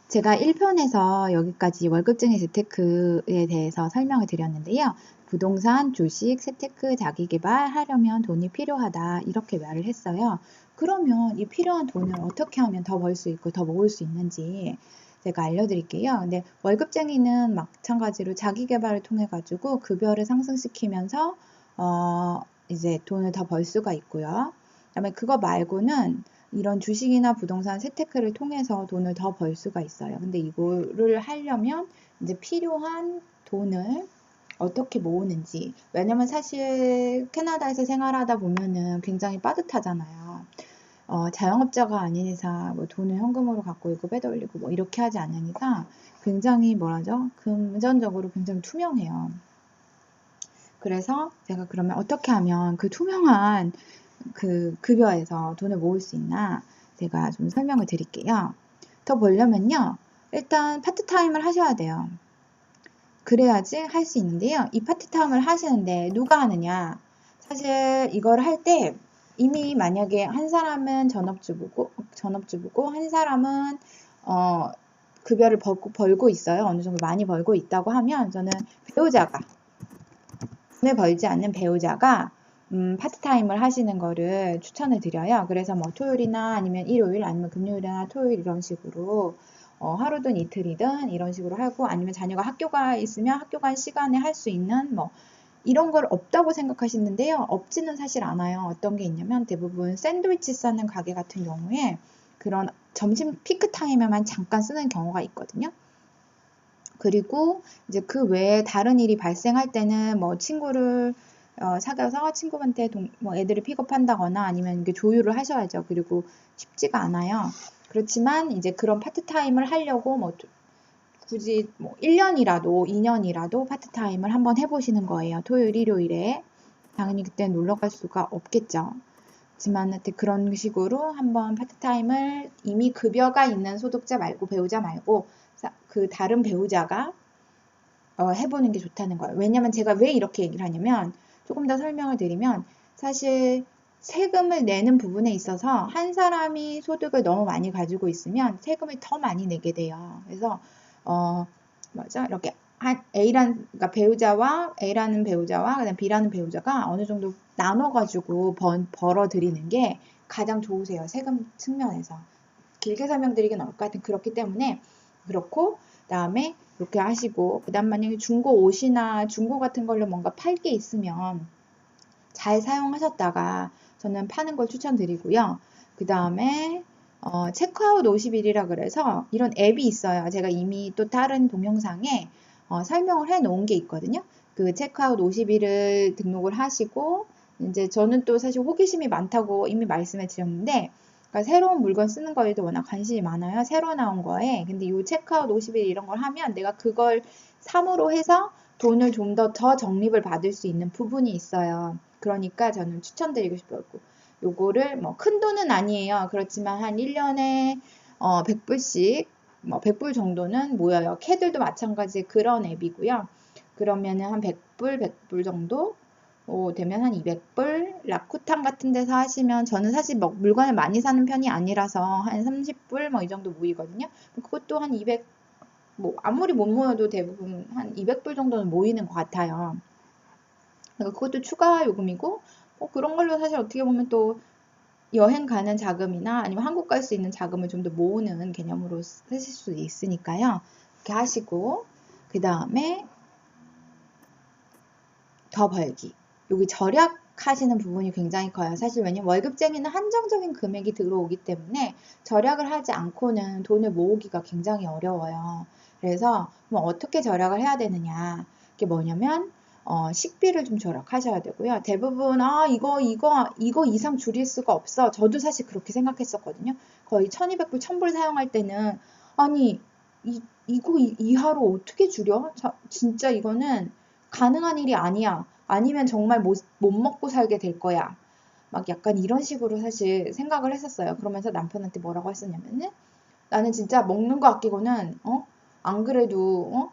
제가 1편에서 여기까지 월급쟁이 재테크에 대해서 설명을 드렸는데요. 부동산, 주식, 재테크, 자기계발 하려면 돈이 필요하다 이렇게 말을 했어요. 그러면 이 필요한 돈을 어떻게 하면 더 벌 수 있고 더 모을 수 있는지 제가 알려드릴게요. 근데 월급쟁이는 마찬가지로 자기계발을 통해 가지고 급여를 상승시키면서 이제 돈을 더 벌 수가 있고요. 그다음에 그거 말고는 이런 주식이나 부동산 재테크를 통해서 돈을 더 벌 수가 있어요. 근데 이거를 하려면 이제 필요한 돈을 어떻게 모으는지. 왜냐면 사실 캐나다에서 생활하다 보면은 굉장히 빠듯하잖아요. 자영업자가 아닌 이상 뭐 돈을 현금으로 갖고 있고 빼돌리고 뭐 이렇게 하지 않는 이상 굉장히 뭐라죠? 금전적으로 굉장히 투명해요. 그래서 제가 그러면 어떻게 하면 그 투명한 그 급여에서 돈을 모을 수 있나 제가 좀 설명을 드릴게요. 더 벌려면요. 일단 파트타임을 하셔야 돼요. 그래야지 할 수 있는데요. 이 파트타임을 하시는데 누가 하느냐. 사실 이걸 할 때 이미 만약에 한 사람은 전업주부고 한 사람은 급여를 벌고 있어요. 어느 정도 많이 벌고 있다고 하면 저는 배우자가 돈을 벌지 않는 배우자가 파트타임을 하시는 거를 추천을 드려요. 그래서 뭐 토요일이나 아니면 일요일 아니면 금요일이나 토요일 이런 식으로 하루든 이틀이든 이런 식으로 하고 아니면 자녀가 학교가 있으면 학교 간 시간에 할 수 있는 뭐 이런 걸 없다고 생각하시는데요. 없지는 사실 않아요. 어떤 게 있냐면 대부분 샌드위치 싸는 가게 같은 경우에 그런 점심 피크 타임에만 잠깐 쓰는 경우가 있거든요. 그리고 이제 그 외에 다른 일이 발생할 때는 뭐 친구를 사귀어서 친구한테 뭐 애들을 픽업한다거나 아니면 이게 조율을 하셔야죠. 그리고 쉽지가 않아요. 그렇지만 이제 그런 파트타임을 하려고 뭐 굳이 뭐 1년이라도 2년이라도 파트타임을 한번 해보시는 거예요. 토요일, 일요일에. 당연히 그때 놀러 갈 수가 없겠죠. 하지만 그런 식으로 한번 파트타임을 이미 급여가 있는 소득자 말고 배우자 말고 그 다른 배우자가 해보는 게 좋다는 거예요. 왜냐면 제가 왜 이렇게 얘기를 하냐면 조금 더 설명을 드리면 사실 세금을 내는 부분에 있어서 한 사람이 소득을 너무 많이 가지고 있으면 세금을 더 많이 내게 돼요. 그래서 뭐죠? 이렇게 그러니까 배우자와 A라는 배우자와 그다음 B라는 배우자가 어느 정도 나눠가지고 벌어들이는 게 가장 좋으세요. 세금 측면에서. 길게 설명드리긴 어려울 것 같은 그렇기 때문에 그렇고 그다음에 이렇게 하시고 그다음 만약에 중고 옷이나 중고 같은 걸로 뭔가 팔 게 있으면 잘 사용하셨다가 저는 파는 걸 추천드리고요. 그 다음에 체크아웃 50일이라 그래서 이런 앱이 있어요. 제가 이미 또 다른 동영상에 설명을 해 놓은 게 있거든요. 그 체크아웃 50일을 등록을 하시고 이제 저는 또 사실 호기심이 많다고 이미 말씀을 드렸는데 그러니까 새로운 물건 쓰는 거에도 워낙 관심이 많아요. 새로 나온 거에. 근데 이 체크아웃 50일 이런 걸 하면 내가 그걸 삼으로 해서 돈을 좀 더 적립을 받을 수 있는 부분이 있어요. 그러니까 저는 추천드리고 싶어요. 요거를 뭐 큰 돈은 아니에요. 그렇지만 한 1년에 100불씩 뭐 100불 정도는 모여요. 캐들도 마찬가지 그런 앱이고요. 그러면은 한 100불 정도 되면 한 200불 라쿠탄 같은 데서 하시면 저는 사실 뭐 물건을 많이 사는 편이 아니라서 한 30불 뭐 이 정도 모이거든요. 그것도 한 200, 뭐 아무리 못 모여도 대부분 한 200불 정도는 모이는 것 같아요. 그것도 추가 요금이고 그런 걸로 사실 어떻게 보면 또 여행 가는 자금이나 아니면 한국 갈 수 있는 자금을 좀 더 모으는 개념으로 쓰실 수 있으니까요. 이렇게 하시고 그 다음에 더 벌기. 여기 절약하시는 부분이 굉장히 커요. 사실 왜냐면 월급쟁이는 한정적인 금액이 들어오기 때문에 절약을 하지 않고는 돈을 모으기가 굉장히 어려워요. 그래서 뭐 어떻게 절약을 해야 되느냐. 이게 뭐냐면 식비를 좀 절약하셔야 되고요. 대부분 이거 이상 줄일 수가 없어. 저도 사실 그렇게 생각했었거든요. 거의 1200불, 1000불 사용할 때는 아니 이거 이하로 어떻게 줄여? 진짜 이거는 가능한 일이 아니야. 아니면 정말 못 먹고 살게 될 거야. 막 약간 이런 식으로 사실 생각을 했었어요. 그러면서 남편한테 뭐라고 했었냐면은 나는 진짜 먹는 거 아끼고는 안 그래도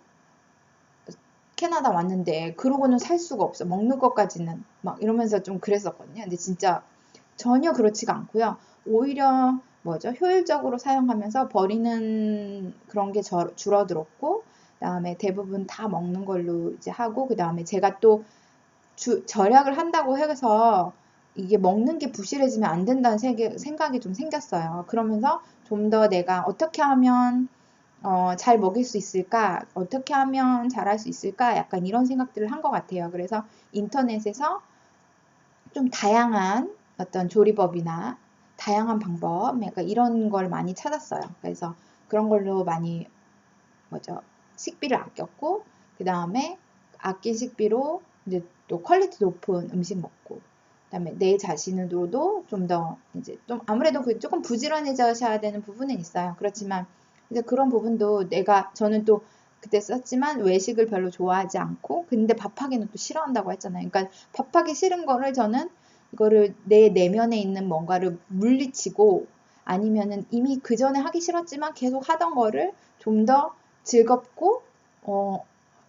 캐나다 왔는데 그러고는 살 수가 없어. 먹는 것까지는 막 이러면서 좀 그랬었거든요. 근데 진짜 전혀 그렇지가 않고요. 오히려 효율적으로 사용하면서 버리는 그런 게 줄어들었고, 그다음에 대부분 다 먹는 걸로 이제 하고, 그다음에 제가 또 절약을 한다고 해서 이게 먹는 게 부실해지면 안 된다는 생각이 좀 생겼어요. 그러면서 좀 더 내가 어떻게 하면 잘 먹일 수 있을까? 어떻게 하면 잘할 수 있을까? 약간 이런 생각들을 한 것 같아요. 그래서 인터넷에서 좀 다양한 어떤 조리법이나 다양한 방법, 약간 이런 걸 많이 찾았어요. 그래서 그런 걸로 많이 식비를 아꼈고, 그 다음에 아낀 식비로 이제 또 퀄리티 높은 음식 먹고, 그다음에 내 자신으로도 좀 더 이제 좀 아무래도 조금 부지런해져야 되는 부분은 있어요. 그렇지만 이제 그런 부분도 저는 또 그때 썼지만 외식을 별로 좋아하지 않고, 근데 밥하기는 또 싫어한다고 했잖아요. 그러니까 밥하기 싫은 거를 저는 이거를 내 내면에 있는 뭔가를 물리치고, 아니면은 이미 그 전에 하기 싫었지만 계속 하던 거를 좀 더 즐겁고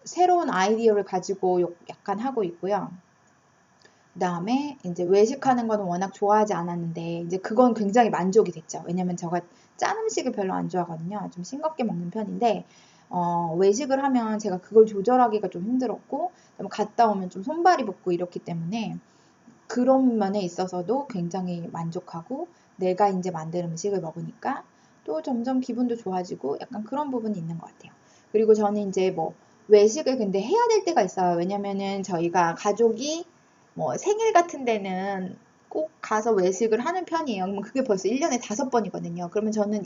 새로운 아이디어를 가지고 약간 하고 있고요. 그다음에 이제 외식하는 거는 워낙 좋아하지 않았는데 이제 그건 굉장히 만족이 됐죠. 왜냐면 제가 짠 음식을 별로 안 좋아하거든요. 좀 싱겁게 먹는 편인데 외식을 하면 제가 그걸 조절하기가 좀 힘들었고, 갔다 오면 좀 손발이 붓고 이렇기 때문에 그런 면에 있어서도 굉장히 만족하고, 내가 이제 만든 음식을 먹으니까 또 점점 기분도 좋아지고 약간 그런 부분이 있는 것 같아요. 그리고 저는 이제 외식을 근데 해야 될 때가 있어요. 왜냐면은 저희가 가족이 생일 같은 데는 꼭 가서 외식을 하는 편이에요. 그러면 그게 벌써 1년에 5번이거든요. 그러면 저는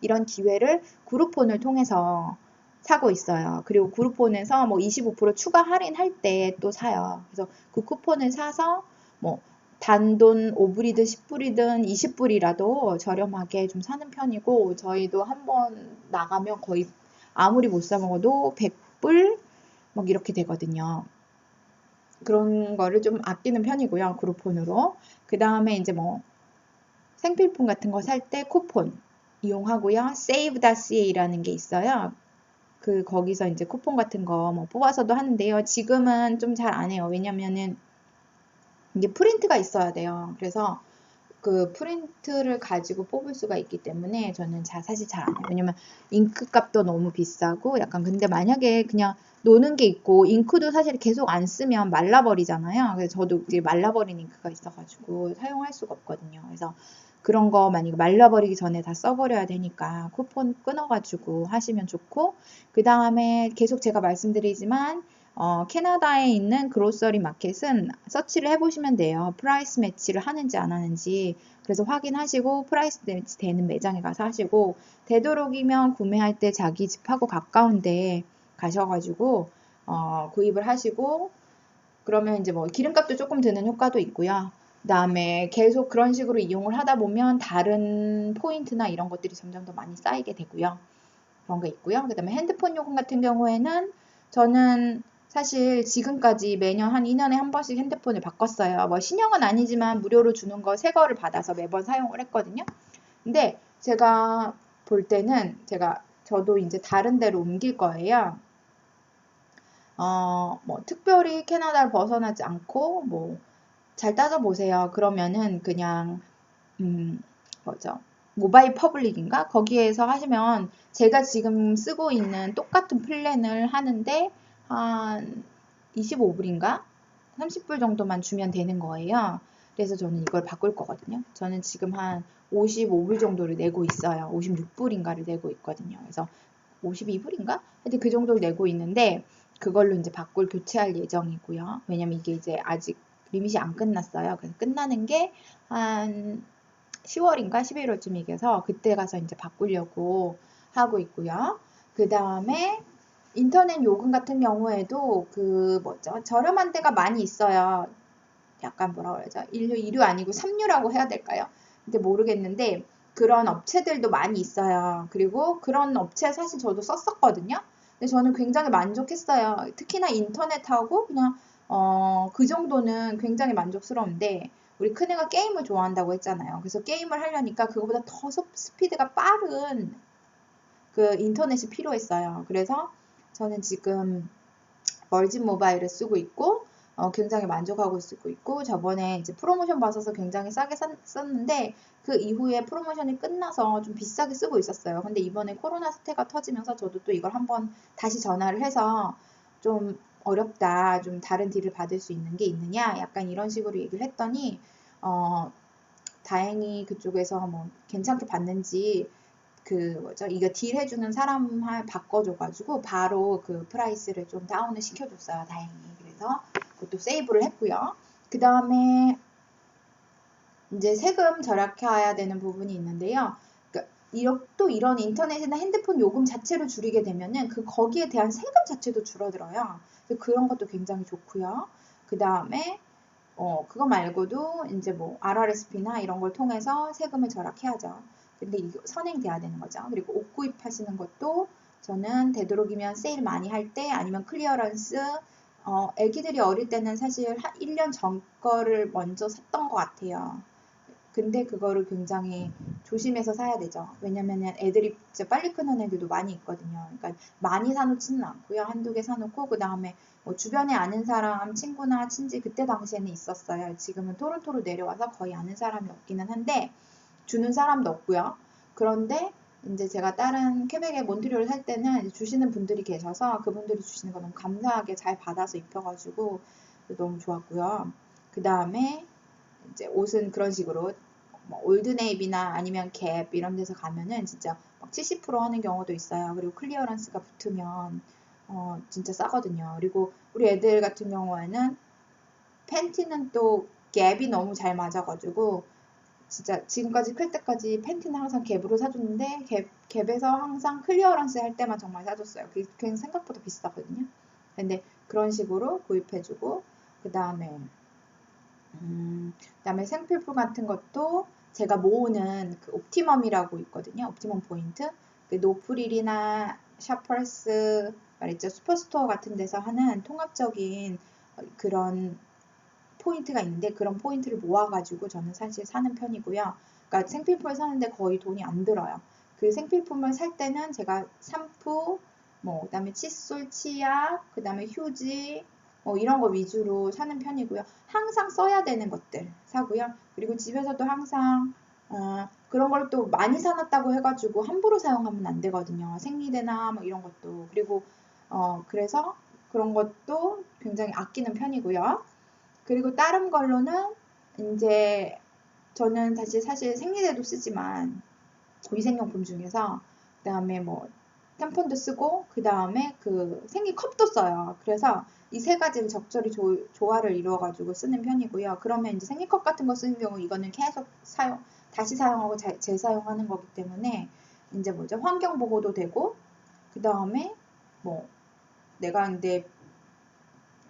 이런 기회를 그룹폰을 통해서 사고 있어요. 그리고 그룹폰에서 25% 추가 할인할 때 또 사요. 그래서 그 쿠폰을 사서 단돈 5불이든 10불이든 20불이라도 저렴하게 좀 사는 편이고, 저희도 한번 나가면 거의 아무리 못 사 먹어도 100불 이렇게 되거든요. 그런 거를 좀 아끼는 편이고요. 그룹폰으로. 그 다음에 이제 생필품 같은 거 살 때 쿠폰 이용하고요. save.ca라는 게 있어요. 거기서 이제 쿠폰 같은 거 뽑아서도 하는데요. 지금은 좀 잘 안 해요. 왜냐면은 이게 프린트가 있어야 돼요. 그래서 그 프린트를 가지고 뽑을 수가 있기 때문에 저는 사실 잘 안 해요. 왜냐면 잉크 값도 너무 비싸고 약간, 근데 만약에 그냥 노는 게 있고, 잉크도 사실 계속 안 쓰면 말라버리잖아요. 그래서 저도 이제 말라버린 잉크가 있어가지고 사용할 수가 없거든요. 그래서 그런 거 만약에 말라버리기 전에 다 써버려야 되니까 쿠폰 끊어가지고 하시면 좋고, 그 다음에 계속 제가 말씀드리지만 캐나다에 있는 그로서리 마켓은 서치를 해보시면 돼요. 프라이스 매치를 하는지 안 하는지. 그래서 확인하시고 프라이스 매치 되는 매장에 가서 하시고, 되도록이면 구매할 때 자기 집하고 가까운데 가셔가지고 구입을 하시고, 그러면 이제 기름값도 조금 드는 효과도 있고요. 그 다음에 계속 그런 식으로 이용을 하다 보면 다른 포인트나 이런 것들이 점점 더 많이 쌓이게 되고요. 그런 게 있고요. 그 다음에 핸드폰 요금 같은 경우에는 저는 사실 지금까지 매년 한 2년에 한 번씩 핸드폰을 바꿨어요. 신형은 아니지만 무료로 주는 거 새 거를 받아서 매번 사용을 했거든요. 근데 제가 볼 때는 저도 이제 다른 데로 옮길 거예요. 특별히 캐나다를 벗어나지 않고 잘 따져보세요. 그러면은 그냥 모바일 퍼블릭인가? 거기에서 하시면 제가 지금 쓰고 있는 똑같은 플랜을 하는데 한 25불인가? 30불 정도만 주면 되는 거예요. 그래서 저는 이걸 바꿀 거거든요. 저는 지금 한 55불 정도를 내고 있어요. 56불인가를 내고 있거든요. 그래서 52불인가? 하여튼 그 정도를 내고 있는데 그걸로 이제 교체할 예정이고요. 왜냐면 이게 이제 아직 리밋이 안 끝났어요. 그래서 끝나는 게 한 10월인가 11월쯤이겨서 그때 가서 이제 바꾸려고 하고 있고요. 그 다음에 인터넷 요금 같은 경우에도 저렴한 데가 많이 있어요. 약간 뭐라 그러죠? 2류 아니고 3류라고 해야 될까요? 근데 모르겠는데 그런 업체들도 많이 있어요. 그리고 그런 업체 사실 저도 썼었거든요. 근데 저는 굉장히 만족했어요. 특히나 인터넷하고 그냥 그 정도는 굉장히 만족스러운데, 우리 큰애가 게임을 좋아한다고 했잖아요. 그래서 게임을 하려니까 그거보다 더 스피드가 빠른 그 인터넷이 필요했어요. 그래서 저는 지금 멀진 모바일을 쓰고 있고, 굉장히 만족하고 쓰고 있고, 저번에 이제 프로모션 받아서 굉장히 싸게 썼는데 그 이후에 프로모션이 끝나서 좀 비싸게 쓰고 있었어요. 근데 이번에 코로나 사태가 터지면서 저도 또 이걸 한번 다시 전화를 해서 좀 어렵다, 좀 다른 딜을 받을 수 있는 게 있느냐, 약간 이런 식으로 얘기를 했더니 다행히 그쪽에서 뭐 괜찮게 받는지 이거 딜 해주는 사람 바꿔줘가지고 바로 그 프라이스를 좀 다운을 시켜줬어요. 다행히. 그래서 그것도 세이브를 했고요. 그 다음에 이제 세금 절약해야 되는 부분이 있는데요. 그러니까 또 이런 인터넷이나 핸드폰 요금 자체로 줄이게 되면은 거기에 대한 세금 자체도 줄어들어요. 그래서 그런 것도 굉장히 좋고요. 그 다음에 그거 말고도 이제 뭐 RRSP나 이런 걸 통해서 세금을 절약해야죠. 근데 이거 선행돼야 되는 거죠. 그리고 옷 구입하시는 것도 저는 되도록이면 세일 많이 할 때 아니면 클리어런스, 애기들이 어릴 때는 사실 한 1년 전 거를 먼저 샀던 것 같아요. 근데 그거를 굉장히 조심해서 사야 되죠. 왜냐면은 애들이 진짜 빨리 크는 애들도 많이 있거든요. 그러니까 많이 사놓지는 않고요. 한두 개 사놓고 그 다음에 뭐 주변에 아는 사람, 친구나 친지 그때 당시에는 있었어요. 지금은 토론토로 내려와서 거의 아는 사람이 없기는 한데 주는 사람도 없고요. 그런데 이제 제가 다른 퀘벡의 몬트리올 살 때는 주시는 분들이 계셔서 그분들이 주시는 거 너무 감사하게 잘 받아서 입혀가지고 너무 좋았고요. 그 다음에 이제 옷은 그런 식으로 뭐 올드네이비나 아니면 갭 이런 데서 가면은 진짜 막 70% 하는 경우도 있어요. 그리고 클리어런스가 붙으면 진짜 싸거든요. 그리고 우리 애들 같은 경우에는 팬티는 또 갭이 너무 잘 맞아가지고 진짜 지금까지 클 때까지 팬티는 항상 갭으로 사줬는데 갭에서 항상 클리어런스 할 때만 정말 사줬어요. 그게 생각보다 비싸거든요. 근데 그런 식으로 구입해주고 그 다음에 생필품 같은 것도 제가 모으는 그 옵티멈이라고 있거든요. 옵티멈 포인트. 그 노프릴이나 샤펄스 말했죠. 슈퍼스토어 같은 데서 하는 통합적인 그런 포인트가 있는데 그런 포인트를 모아가지고 저는 사실 사는 편이고요. 그러니까 생필품을 사는데 거의 돈이 안 들어요. 그 생필품을 살 때는 제가 샴푸, 뭐 그다음에 칫솔, 치약, 그다음에 휴지, 뭐 이런 거 위주로 사는 편이고요. 항상 써야 되는 것들 사고요. 그리고 집에서도 항상 그런 걸 또 많이 사놨다고 해가지고 함부로 사용하면 안 되거든요. 생리대나 뭐 이런 것도. 그리고 그래서 그런 것도 굉장히 아끼는 편이고요. 그리고 다른 걸로는 이제 저는 사실 생리대도 쓰지만 위생용품 중에서 그다음에 뭐 탐폰도 쓰고 그다음에 그 생리컵도 써요. 그래서 이 세 가지를 적절히 조화를 이루어가지고 쓰는 편이고요. 그러면 이제 생리컵 같은 거 쓰는 경우 이거는 계속 다시 사용하고 재사용하는 거기 때문에 이제 뭐죠? 환경 보호도 되고 그다음에 뭐 내가 근데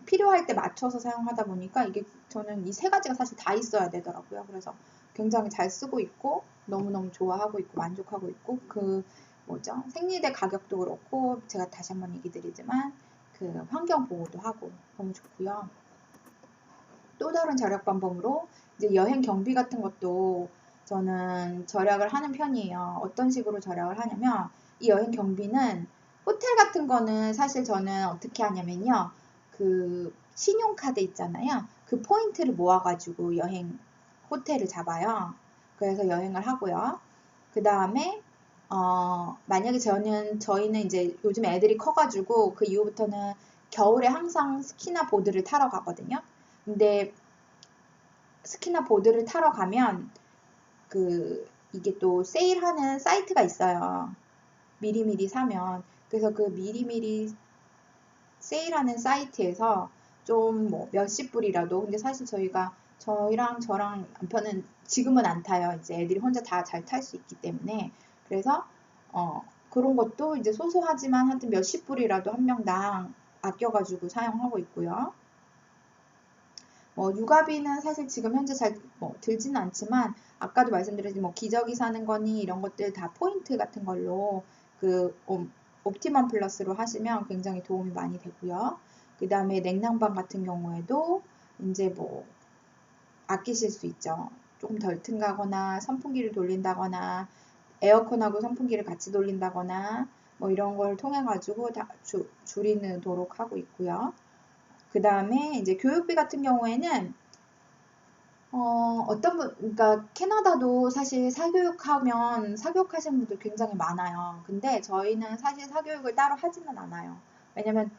필요할 때 맞춰서 사용하다 보니까 이게 저는 이 세 가지가 사실 다 있어야 되더라고요. 그래서 굉장히 잘 쓰고 있고 너무너무 좋아하고 있고 만족하고 있고 그 뭐죠? 생리대 가격도 그렇고 제가 다시 한번 얘기 드리지만 그 환경 보호도 하고 너무 좋고요. 또 다른 절약 방법으로 이제 여행 경비 같은 것도 저는 절약을 하는 편이에요. 어떤 식으로 절약을 하냐면 이 여행 경비는 호텔 같은 거는 사실 저는 어떻게 하냐면요. 그 신용카드 있잖아요. 그 포인트를 모아가지고 호텔을 잡아요. 그래서 여행을 하고요. 그 다음에 만약에 저희는 이제 요즘 애들이 커가지고 그 이후부터는 겨울에 항상 스키나 보드를 타러 가거든요. 근데 스키나 보드를 타러 가면 이게 또 세일하는 사이트가 있어요. 미리미리 사면. 그래서 그 미리미리 세일하는 사이트에서 좀 뭐 몇십 불이라도 근데 사실 저희랑 저랑 남편은 지금은 안 타요. 이제 애들이 혼자 다 잘 탈 수 있기 때문에. 그래서 그런 것도 이제 소소하지만 하여튼 몇십 불이라도 한 명당 아껴가지고 사용하고 있고요. 육아비는 사실 지금 현재 잘 들지는 않지만 아까도 말씀드렸지만 뭐 기저귀 사는 거니 이런 것들 다 포인트 같은 걸로 그 옵티멈 플러스로 하시면 굉장히 도움이 많이 되고요. 그 다음에 냉난방 같은 경우에도 이제 뭐 아끼실 수 있죠. 조금 덜 튼가거나 선풍기를 돌린다거나 에어컨하고 선풍기를 같이 돌린다거나 뭐 이런 걸 통해 가지고 다 줄이도록 하고 있고요. 그 다음에 이제 교육비 같은 경우에는 그러니까 캐나다도 사실 사교육하시는 분들 굉장히 많아요. 근데 저희는 사실 사교육을 따로 하지는 않아요. 왜냐면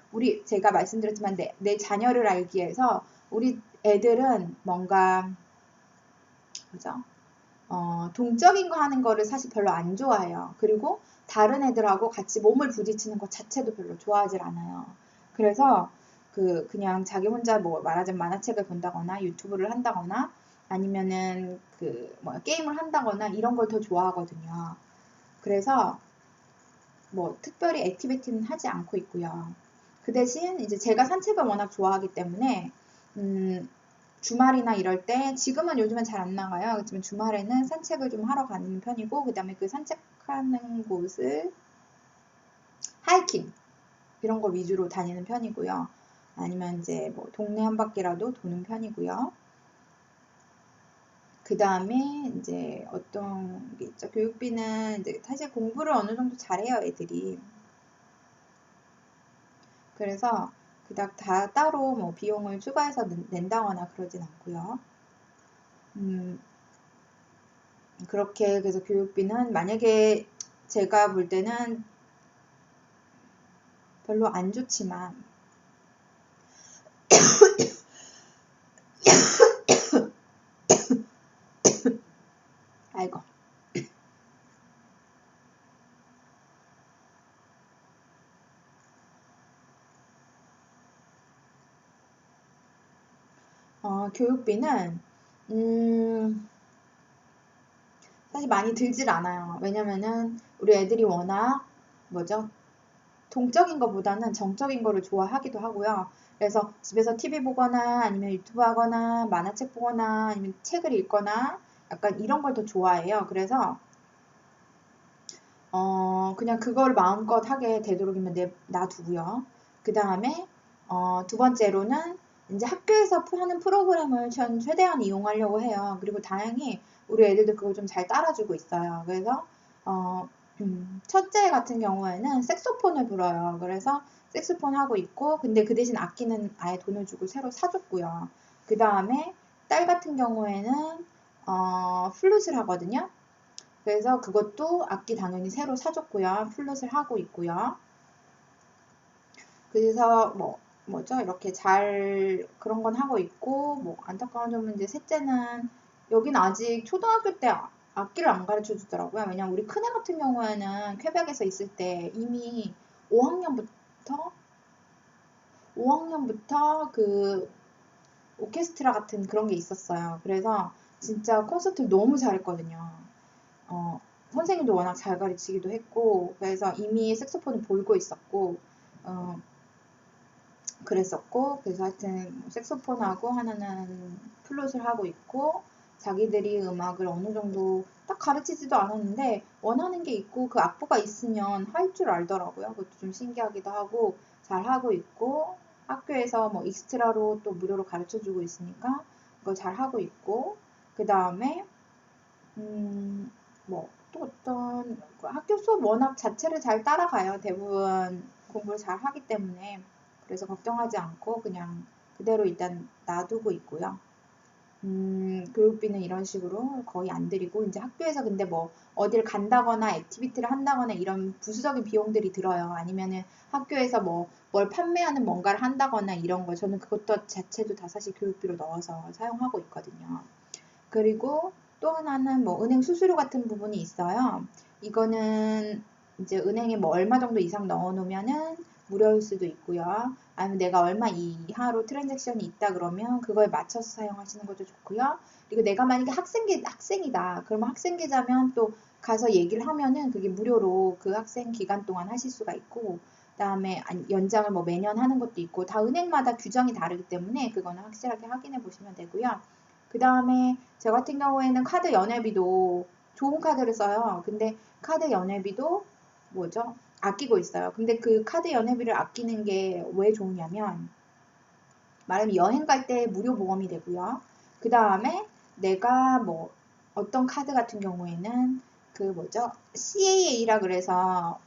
제가 말씀드렸지만 내 자녀를 알기 위해서 우리 애들은 뭔가, 그죠? 동적인 거 하는 거를 사실 별로 안 좋아해요. 그리고 다른 애들하고 같이 몸을 부딪히는 것 자체도 별로 좋아하질 않아요. 그래서 그냥 자기 혼자 뭐 말하자면 만화책을 본다거나 유튜브를 한다거나 아니면은 게임을 한다거나 이런 걸 더 좋아하거든요. 그래서 뭐 특별히 액티비티는 하지 않고 있고요. 그 대신 이제 제가 산책을 워낙 좋아하기 때문에 주말이나 이럴 때 지금은 요즘은 잘 안 나가요. 그렇지만 주말에는 산책을 좀 하러 가는 편이고 그 다음에 그 산책하는 곳을 하이킹 이런 거 위주로 다니는 편이고요. 아니면 이제 뭐 동네 한 바퀴라도 도는 편이고요. 그 다음에 이제 어떤 게 있죠. 교육비는 이제 사실 공부를 어느 정도 잘해요, 애들이. 그래서 그닥 다 따로 뭐 비용을 추가해서 낸다거나 그러진 않고요. 그렇게 그래서 교육비는 만약에 제가 볼 때는 별로 안 좋지만 아이고 교육비는 사실 많이 들질 않아요. 왜냐면은 우리 애들이 워낙 뭐죠? 동적인 것보다는 정적인 거를 좋아하기도 하고요. 그래서 집에서 TV 보거나 아니면 유튜브 하거나 만화책 보거나 아니면 책을 읽거나 약간 이런 걸 더 좋아해요. 그래서 그냥 그걸 마음껏 하게 되도록이면 놔두고요. 그 다음에 두 번째로는 이제 학교에서 하는 프로그램을 전 최대한 이용하려고 해요. 그리고 다행히 우리 애들도 그걸 좀 잘 따라주고 있어요. 그래서 첫째 같은 경우에는 색소폰을 불어요. 그래서 색소폰 하고 있고, 근데 그 대신 악기는 아예 돈을 주고 새로 사줬고요. 그 다음에 딸 같은 경우에는 플룻을 하거든요. 그래서 그것도 악기 당연히 새로 사줬고요. 플룻을 하고 있고요. 그래서 뭐죠? 이렇게 잘 그런 건 하고 있고, 뭐 안타까운 점은 이제 셋째는 여긴 아직 초등학교 때 악기를 안 가르쳐 주더라고요. 왜냐면 우리 큰애 같은 경우에는 퀘벡에서 있을 때 이미 5학년부터 그 오케스트라 같은 그런 게 있었어요. 그래서 진짜 콘서트를 너무 잘했거든요. 어, 선생님도 워낙 잘 가르치기도 했고, 그래서 이미 색소폰을 볼고 있었고, 어, 그랬었고, 그래서 하여튼 색소폰하고 하나는 플룻을 하고 있고, 자기들이 음악을 어느 정도 딱 가르치지도 않았는데, 원하는 게 있고, 그 악보가 있으면 할 줄 알더라고요. 그것도 좀 신기하기도 하고, 잘 하고 있고, 학교에서 뭐 익스트라로 또 무료로 가르쳐 주고 있으니까, 그거 잘 하고 있고, 그 다음에, 또 어떤 학교 수업 워낙 자체를 잘 따라가요. 대부분 공부를 잘 하기 때문에. 그래서 걱정하지 않고 그냥 그대로 일단 놔두고 있고요. 교육비는 이런 식으로 거의 안 들이고, 이제 학교에서 근데 뭐 어딜 간다거나 액티비티를 한다거나 이런 부수적인 비용들이 들어요. 아니면은 학교에서 뭘 판매하는 뭔가를 한다거나 이런 거, 저는 그것도 자체도 다 사실 교육비로 넣어서 사용하고 있거든요. 그리고 또 하나는 뭐 은행 수수료 같은 부분이 있어요. 이거는 이제 은행에 뭐 얼마 정도 이상 넣어 놓으면은 무료일 수도 있고요. 아니면 내가 얼마 이하로 트랜잭션이 있다 그러면 그거에 맞춰서 사용하시는 것도 좋고요. 그리고 내가 만약에 학생이다. 그러면 학생 계좌면 또 가서 얘기를 하면은 그게 무료로 그 학생 기간 동안 하실 수가 있고, 그다음에 연장을 뭐 매년 하는 것도 있고, 다 은행마다 규정이 다르기 때문에 그거는 확실하게 확인해 보시면 되고요. 그 다음에 저 같은 경우에는 카드 연회비도 좋은 카드를 써요. 근데 카드 연회비도 뭐죠? 아끼고 있어요. 근데 그 카드 연회비를 아끼는 게 왜 좋으냐면, 말하면 여행 갈 때 무료 보험이 되고요. 그 다음에 내가 뭐 어떤 카드 같은 경우에는 그 뭐죠? CAA라 그래서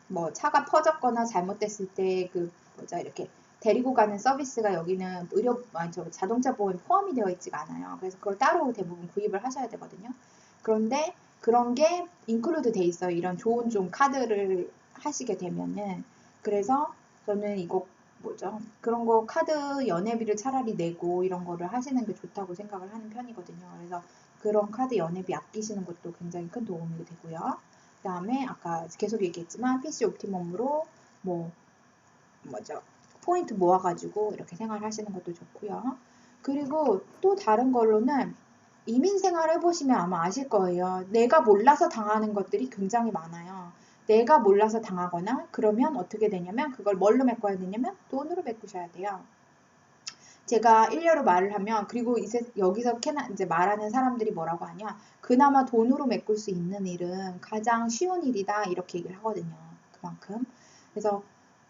뭐 차가 퍼졌거나 잘못됐을 때 그 뭐죠? 이렇게 데리고 가는 서비스가 여기는 자동차 보험이 포함이 되어 있지가 않아요. 그래서 그걸 따로 대부분 구입을 하셔야 되거든요. 그런데 그런 게 인클루드 돼 있어요. 이런 좋은 좀 카드를 하시게 되면은. 그래서 저는 이거 그런 거 카드 연회비를 차라리 내고 이런 거를 하시는 게 좋다고 생각을 하는 편이거든요. 그래서 그런 카드 연회비 아끼시는 것도 굉장히 큰 도움이 되고요. 그 다음에 아까 계속 얘기했지만 PC 옵티멈으로 포인트 모아가지고 이렇게 생활하시는 것도 좋고요. 그리고 또 다른 걸로는 이민 생활 해보시면 아마 아실 거예요. 내가 몰라서 당하는 것들이 굉장히 많아요. 내가 몰라서 당하거나 그러면 어떻게 되냐면 그걸 뭘로 메꿔야 되냐면 돈으로 메꾸셔야 돼요. 제가 일례로 말을 하면 그리고 여기서 이제 말하는 사람들이 뭐라고 하냐 그나마 돈으로 메꿀 수 있는 일은 가장 쉬운 일이다 이렇게 얘기를 하거든요. 그만큼 그래서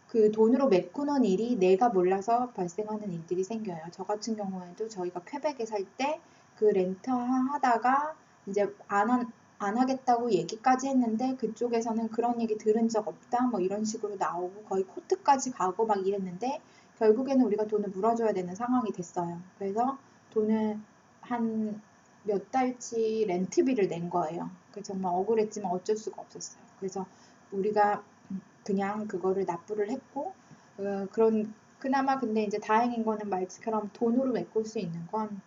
그 돈으로 메꾸는 일이 내가 몰라서 발생하는 일들이 생겨요. 저 같은 경우에도 저희가 퀘벡에 살 때 그 렌트 하다가 이제 안 하겠다고 얘기까지 했는데 그쪽에서는 그런 얘기 들은 적 없다 뭐 이런 식으로 나오고 거의 코트까지 가고 막 이랬는데 결국에는 우리가 돈을 물어줘야 되는 상황이 됐어요. 그래서 돈을 한 몇 달치 렌트비를 낸 거예요. 정말 억울했지만 어쩔 수가 없었어요. 그래서 우리가 그냥 그거를 납부를 했고 그나마 근데 이제 다행인 거는 말처럼 돈으로 메꿀 수 있는 건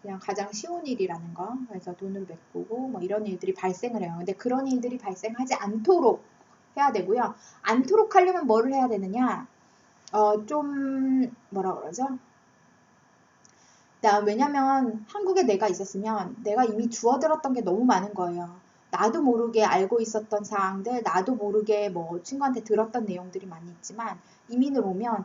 그냥 가장 쉬운 일이라는 거. 그래서 돈으로 메꾸고 뭐 이런 일들이 발생을 해요. 근데 그런 일들이 발생하지 않도록 해야 되고요. 않도록 하려면 뭐를 해야 되느냐? 좀 뭐라 그러죠? 왜냐면 한국에 내가 있었으면 내가 이미 주워들었던 게 너무 많은 거예요. 나도 모르게 알고 있었던 사항들, 나도 모르게 뭐 친구한테 들었던 내용들이 많이 있지만 이민을 오면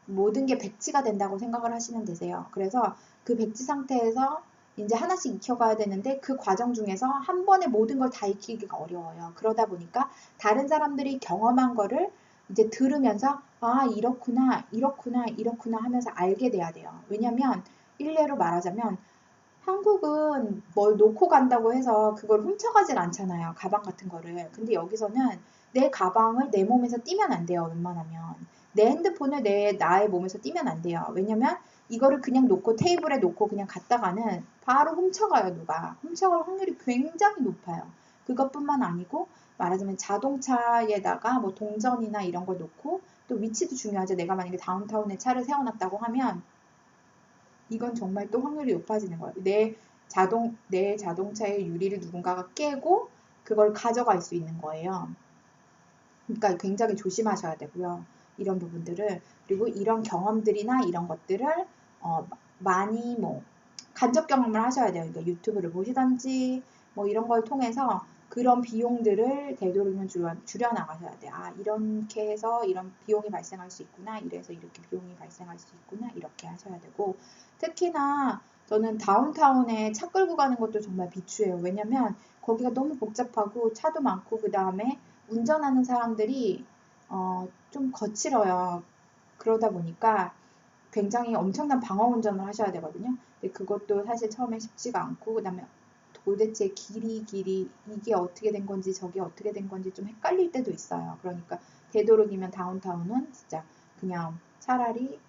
모든 게 백지가 된다고 생각을 하시면 되세요. 그래서 그 백지 상태에서 이제 하나씩 익혀가야 되는데 그 과정 중에서 한 번에 모든 걸 다 익히기가 어려워요. 그러다 보니까 다른 사람들이 경험한 거를 이제 들으면서 아 이렇구나 이렇구나 이렇구나 하면서 알게 돼야 돼요. 왜냐면 일례로 말하자면 한국은 뭘 놓고 간다고 해서 그걸 훔쳐가진 않잖아요. 가방 같은 거를. 근데 여기서는 내 가방을 내 몸에서 띄면 안 돼요. 웬만하면. 내 핸드폰을 나의 몸에서 띄면 안 돼요. 왜냐면 이거를 그냥 놓고 테이블에 놓고 그냥 갔다가는 바로 훔쳐가요. 누가. 훔쳐갈 확률이 굉장히 높아요. 그것뿐만 아니고 말하자면 자동차에다가 뭐 동전이나 이런 걸 놓고 또 위치도 중요하죠. 내가 만약에 다운타운에 차를 세워놨다고 하면 이건 정말 또 확률이 높아지는 거예요. 내 자동차의 유리를 누군가가 깨고 그걸 가져갈 수 있는 거예요. 그러니까 굉장히 조심하셔야 되고요. 이런 부분들을. 그리고 이런 경험들이나 이런 것들을 많이 간접 경험을 하셔야 돼요. 그러니까 유튜브를 보시던지 뭐 이런 걸 통해서 그런 비용들을 되도록이면 줄여나가셔야 돼요. 아, 이렇게 해서 이런 비용이 발생할 수 있구나. 이래서 이렇게 비용이 발생할 수 있구나. 이렇게 하셔야 되고 특히나 저는 다운타운에 차 끌고 가는 것도 정말 비추해요. 왜냐면 거기가 너무 복잡하고 차도 많고 그 다음에 운전하는 사람들이 좀 거칠어요. 그러다 보니까 굉장히 엄청난 방어 운전을 하셔야 되거든요. 근데 그것도 사실 처음에 쉽지가 않고 그다음에 도대체 길이 이게 어떻게 된 건지 저게 어떻게 된 건지 좀 헷갈릴 때도 있어요. 그러니까 되도록이면 다운타운은 진짜 그냥 차라리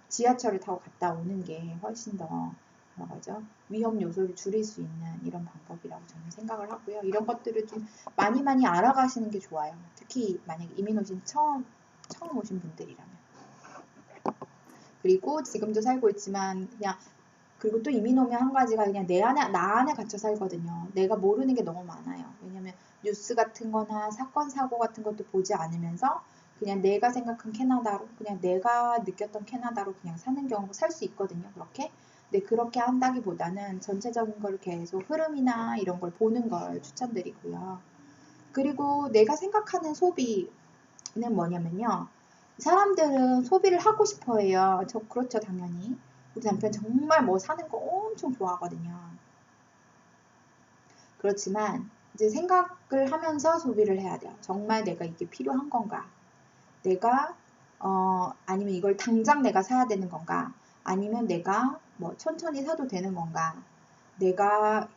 지하철을 타고 갔다 오는 게 훨씬 더 뭐죠? 위험 요소를 줄일 수 있는 이런 방법이라고 저는 생각을 하고요. 이런 것들을 좀 많이 알아가시는 게 좋아요. 특히 만약에 이민 오신 처음 오신 분들이라면. 그리고 지금도 살고 있지만 그냥 그리고 또 이민 오면 한 가지가 그냥 나 안에 갇혀 살거든요. 내가 모르는 게 너무 많아요. 왜냐면 뉴스 같은 거나 사건 사고 같은 것도 보지 않으면서 그냥 내가 생각한 캐나다로 그냥 내가 느꼈던 캐나다로 그냥 사는 경우 살 수 있거든요. 그렇게. 근데 그렇게 한다기보다는 전체적인 걸 계속 흐름이나 이런 걸 보는 걸 추천드리고요. 그리고 내가 생각하는 소비는 뭐냐면요. 사람들은 소비를 하고 싶어 해요. 그렇죠, 당연히. 우리 남편 정말 뭐 사는 거 엄청 좋아하거든요. 그렇지만 이제 생각을 하면서 소비를 해야 돼요. 정말 내가 이게 필요한 건가? 내가 아니면 이걸 당장 내가 사야 되는 건가? 아니면 내가 뭐 천천히 사도 되는 건가? 내가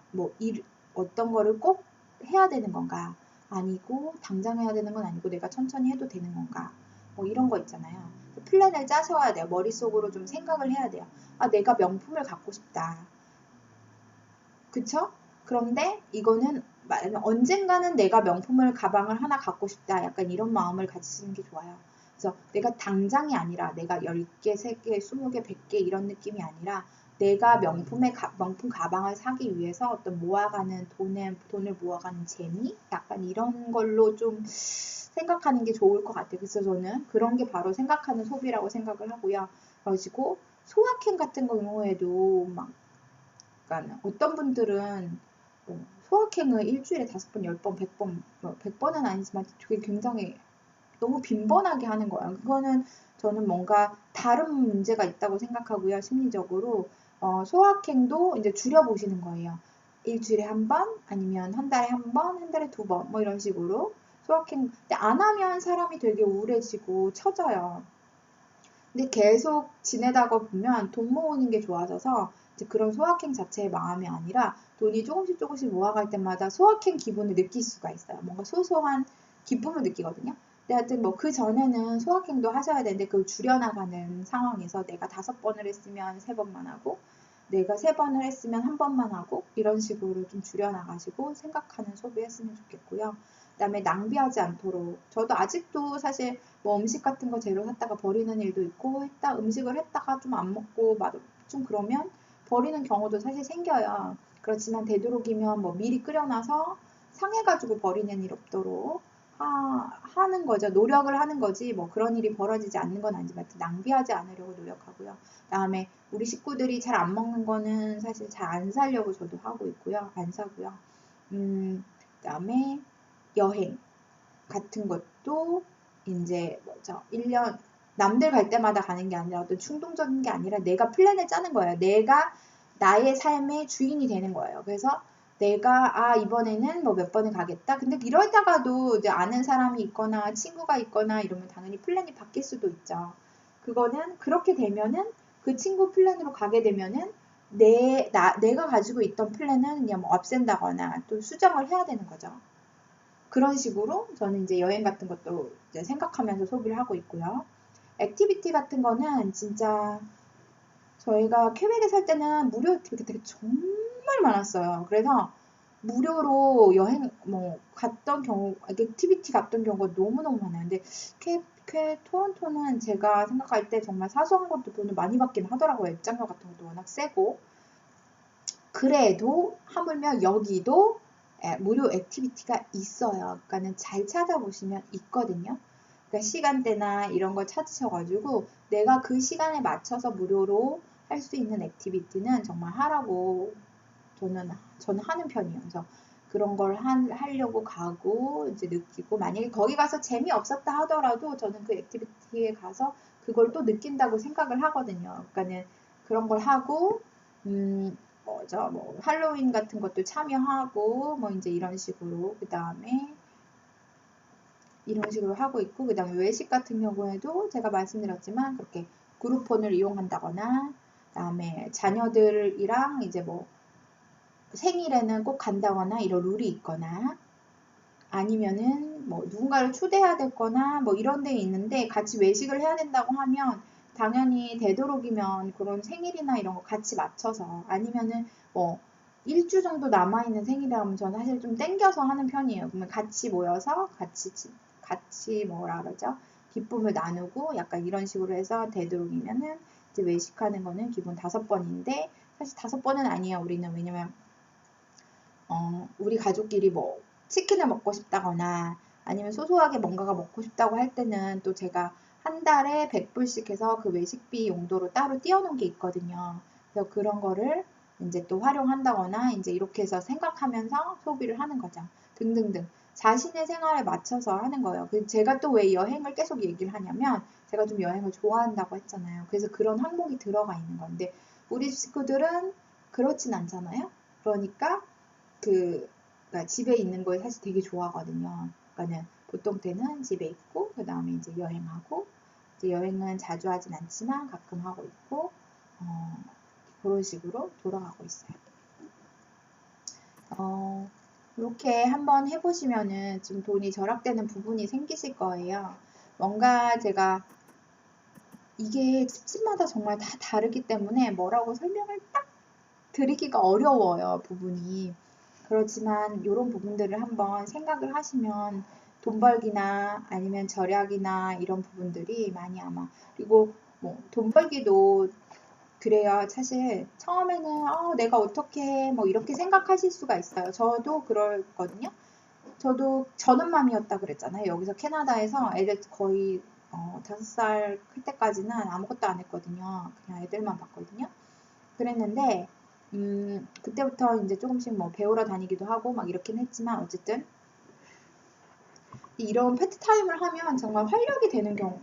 어떤 거를 꼭 해야 되는 건가? 아니고 당장 해야 되는 건 아니고 내가 천천히 해도 되는 건가? 뭐 이런 거 있잖아요. 플랜을 짜셔야 돼요. 머릿속으로 좀 생각을 해야 돼요. 아, 내가 명품을 갖고 싶다. 그쵸? 그런데 이거는 언젠가는 내가 명품을 가방을 하나 갖고 싶다. 약간 이런 마음을 가지시는 게 좋아요. 그래서 내가 당장이 아니라 내가 10개, 3개, 20개, 100개 이런 느낌이 아니라 내가 명품 가방을 사기 위해서 어떤 모아가는 돈을 모아가는 재미? 약간 이런 걸로 좀 생각하는 게 좋을 것 같아요. 그래서 저는 그런 게 바로 생각하는 소비라고 생각을 하고요. 그리고 소확행 같은 경우에도 막 그러니까 어떤 분들은 소확행을 일주일에 5번, 10번, 100번, 100번은 아니지만 그게 굉장히 너무 빈번하게 하는 거예요. 그거는 저는 뭔가 다른 문제가 있다고 생각하고요. 심리적으로 소확행도 이제 줄여보시는 거예요. 일주일에 한 번, 아니면 한 달에 한 번, 한 달에 2번, 뭐 이런 식으로 소확행. 근데 안 하면 사람이 되게 우울해지고 처져요. 근데 계속 지내다가 보면 돈 모으는 게 좋아져서 이제 그런 소확행 자체의 마음이 아니라 돈이 조금씩 조금씩 모아갈 때마다 소확행 기분을 느낄 수가 있어요. 뭔가 소소한 기쁨을 느끼거든요. 근데 하여튼 뭐 그 전에는 소확행도 하셔야 되는데 그걸 줄여나가는 상황에서 내가 5번을 했으면 3번만 하고 내가 3번을 했으면 1번만 하고 이런 식으로 좀 줄여나가시고 생각하는 소비했으면 좋겠고요. 그다음에 낭비하지 않도록 저도 아직도 사실 뭐 음식 같은 거 재료 샀다가 버리는 일도 있고 음식을 했다가 좀 안 먹고 좀 그러면 버리는 경우도 사실 생겨요. 그렇지만 되도록이면 뭐 미리 끓여놔서 상해가지고 버리는 일 없도록 하는 거죠. 노력을 하는 거지 뭐 그런 일이 벌어지지 않는 건 아니지만 낭비하지 않으려고 노력하고요. 그다음에 우리 식구들이 잘 안 먹는 거는 사실 잘 안 사려고 저도 하고 있고요. 안 사고요. 그다음에 여행 같은 것도 이제 뭐죠? 1년 남들 갈 때마다 가는 게 아니라 어떤 충동적인 게 아니라 내가 플랜을 짜는 거예요. 내가 나의 삶의 주인이 되는 거예요. 그래서 내가 이번에는 뭐 몇 번을 가겠다. 근데 이러다가도 이제 아는 사람이 있거나 친구가 있거나 이러면 당연히 플랜이 바뀔 수도 있죠. 그거는 그렇게 되면은 그 친구 플랜으로 가게 되면은 내가 가지고 있던 플랜은 그냥 뭐 없앤다거나 또 수정을 해야 되는 거죠. 그런 식으로 저는 이제 여행 같은 것도 이제 생각하면서 소비를 하고 있고요. 액티비티 같은 거는 진짜 저희가 퀘벡에 살 때는 무료 액티비티가 정말 많았어요. 그래서 무료로 여행 갔던 경우 액티비티 갔던 경우가 너무너무 많아요. 근데 토론토는 제가 생각할 때 정말 사소한 것도 돈을 많이 받긴 하더라고요. 입장료 같은 것도 워낙 세고. 그래도 하물며 여기도 무료 액티비티가 있어요. 그러니까는 잘 찾아보시면 있거든요. 그러니까 시간대나 이런 걸 찾으셔가지고 내가 그 시간에 맞춰서 무료로 할 수 있는 액티비티는 정말 하라고 저는 하는 편이에요. 그래서 그런 걸 하려고 가고 이제 느끼고 만약에 거기 가서 재미없었다 하더라도 저는 그 액티비티에 가서 그걸 또 느낀다고 생각을 하거든요. 그러니까는 그런 걸 하고 뭐죠? 뭐 할로윈 같은 것도 참여하고 뭐 이제 이런 식으로 그다음에 이런 식으로 하고 있고 그다음에 외식 같은 경우에도 제가 말씀드렸지만 그렇게 그룹폰을 이용한다거나 그다음에 자녀들이랑 이제 뭐 생일에는 꼭 간다거나 이런 룰이 있거나 아니면은 뭐 누군가를 초대해야 됐거나 뭐 이런 데 있는데 같이 외식을 해야 된다고 하면 당연히 되도록이면 그런 생일이나 이런 거 같이 맞춰서 아니면은 뭐 일주 정도 남아있는 생일이라면 저는 사실 좀 땡겨서 하는 편이에요. 그러면 같이 모여서 같이 뭐라 그러죠? 기쁨을 나누고 약간 이런 식으로 해서 되도록이면은 이제 외식하는 거는 기본 5번인데 사실 5번은 아니에요. 우리는 왜냐면 우리 가족끼리 뭐 치킨을 먹고 싶다거나 아니면 소소하게 뭔가가 먹고 싶다고 할 때는 또 제가 한 달에 100불씩 해서 그 외식비 용도로 따로 띄워놓은 게 있거든요. 그래서 그런 거를 이제 또 활용한다거나 이제 이렇게 해서 생각하면서 소비를 하는 거죠. 등등등. 자신의 생활에 맞춰서 하는 거예요. 제가 또 왜 여행을 계속 얘기를 하냐면 제가 좀 여행을 좋아한다고 했잖아요. 그래서 그런 항목이 들어가 있는 건데 우리 식구들은 그렇진 않잖아요. 그러니까 그러니까 집에 있는 걸 사실 되게 좋아하거든요. 그러니까는 보통 때는 집에 있고 그 다음에 이제 여행하고 이제 여행은 자주 하진 않지만 가끔 하고 있고 그런 식으로 돌아가고 있어요. 이렇게 한번 해보시면은 좀 돈이 절약되는 부분이 생기실 거예요. 뭔가 제가 이게 집집마다 정말 다 다르기 때문에 뭐라고 설명을 딱 드리기가 어려워요, 부분이. 그렇지만 이런 부분들을 한번 생각을 하시면 돈 벌기나 아니면 절약이나 이런 부분들이 많이 아마, 그리고 뭐 돈 벌기도 그래요. 사실 처음에는 내가 어떻게 뭐 이렇게 생각하실 수가 있어요. 저도 그랬거든요. 저도 전업맘이었다 그랬잖아요. 여기서 캐나다에서 애들 거의 5살 클 때까지는 아무것도 안 했거든요. 그냥 애들만 봤거든요. 그랬는데 그때부터 이제 조금씩 뭐 배우러 다니기도 하고 막 이렇긴 했지만 어쨌든 이런 파트타임을 하면 정말 활력이 되는 경우,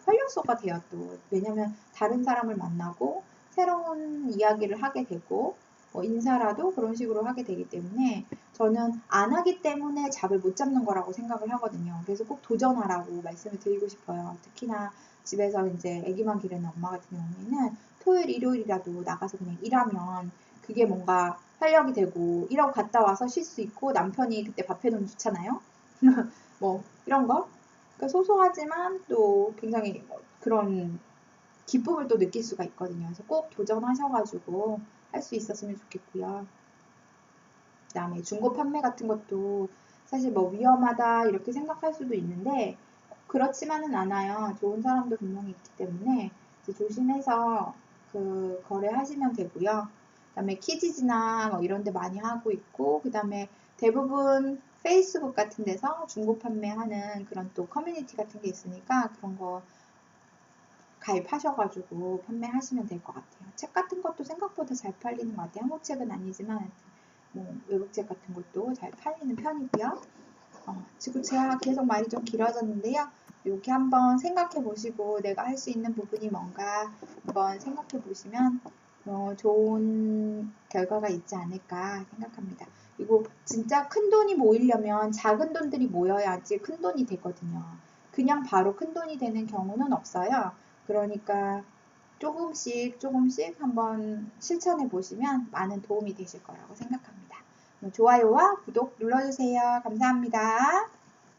활력소가 돼요 또. 왜냐면 다른 사람을 만나고 새로운 이야기를 하게 되고 뭐 인사라도 그런 식으로 하게 되기 때문에 저는 안 하기 때문에 잡을 못 잡는 거라고 생각을 하거든요. 그래서 꼭 도전하라고 말씀을 드리고 싶어요. 특히나 집에서 이제 아기만 기르는 엄마 같은 경우에는 토요일, 일요일이라도 나가서 그냥 일하면 그게 뭔가 활력이 되고 일하고 갔다 와서 쉴 수 있고 남편이 그때 밥 해놓으면 좋잖아요. 뭐 이런 거. 그러니까 소소하지만 또 굉장히 그런 기쁨을 또 느낄 수가 있거든요. 그래서 꼭 도전하셔가지고 할 수 있었으면 좋겠고요. 그다음에 중고 판매 같은 것도 사실 뭐 위험하다 이렇게 생각할 수도 있는데 그렇지만은 않아요. 좋은 사람도 분명히 있기 때문에 이제 조심해서 그 거래하시면 되고요. 그다음에 키지즈나 뭐 이런 데 많이 하고 있고 그다음에 대부분 페이스북 같은 데서 중고 판매하는 그런 또 커뮤니티 같은 게 있으니까 그런 거 가입하셔가지고 판매하시면 될 것 같아요. 책 같은 것도 생각보다 잘 팔리는 것 같아요. 한국 책은 아니지만 뭐 외국 책 같은 것도 잘 팔리는 편이고요. 지금 제가 계속 말이 좀 길어졌는데요. 이렇게 한번 생각해 보시고 내가 할 수 있는 부분이 뭔가 한번 생각해 보시면 좋은 결과가 있지 않을까 생각합니다. 그리고 진짜 큰 돈이 모이려면 작은 돈들이 모여야지 큰 돈이 되거든요. 그냥 바로 큰 돈이 되는 경우는 없어요. 그러니까 조금씩 조금씩 한번 실천해 보시면 많은 도움이 되실 거라고 생각합니다. 좋아요와 구독 눌러주세요. 감사합니다.